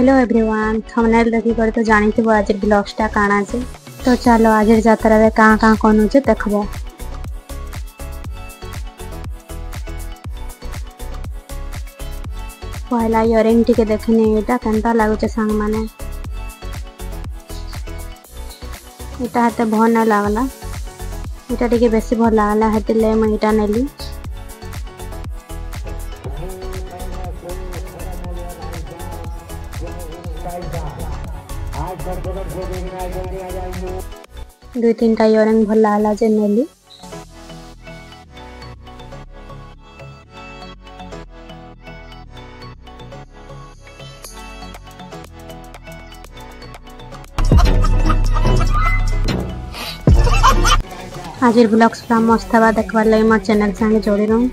Hello everyone, thumbnail देखि कर तो जानिथिबो आज ब्लॉग्सटा काना जे। तो चलो आज यात्रा रे कहाँ कहाँ कौन होचे देखबो। पहला इयरिंग टिके देखने एटा केनता लागुचे सांग माने। एटा हाते भल ना लागला, एटा टिके बेसी भल लागला हेतिले म एटा नेली। दुई तीन टा इयरिंग भल लागला जे नेली। आज ब्लॉग्स पूरा मस्त हवा देखबार लगे मोर चैनल संगे जोड़ी रहूँ।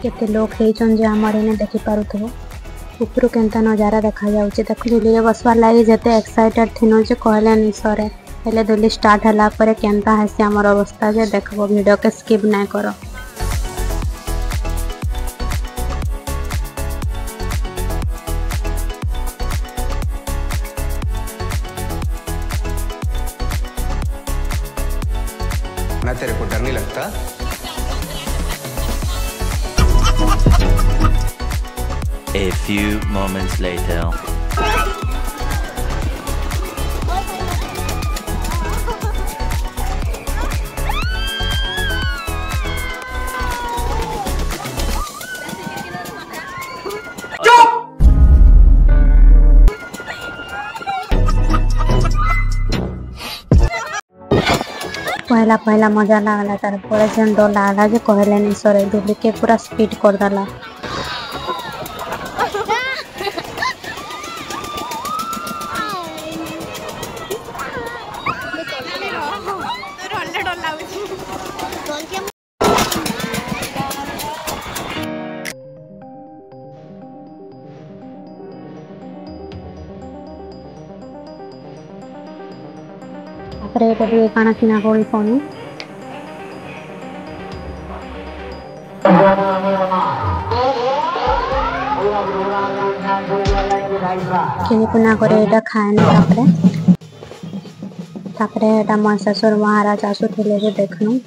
केते लोग हेचन जे हमर एने देखि पारुथबो। ऊपर केनता नजारा देखा जाउचे। देखो झुली बसबार लगे जते एक्साइटेड थिनो जे कहले नि सरे हेले दुली स्टार्ट हला परे केनता हसी हमर अवस्था जे देखबो। वीडियो के स्किप ना करो। ना तेरे को डर नहीं लगता? A few moments later. पहला मजा लागला, तार पर से डर लागला जे कहले नि सरे दुली के पूरा स्पीड कर दला। तापरे एटा भी काना किना कोई फोन किनी पुना करे एटा खाएन। तापरे एटा महिषासुर महाराज आसुथिले जे देखनु।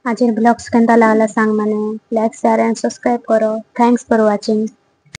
आज ब्लॉग्स केनता लागला सांग माने। लाइक शेयर एंड सब्सक्राइब करो। Thanks for watching.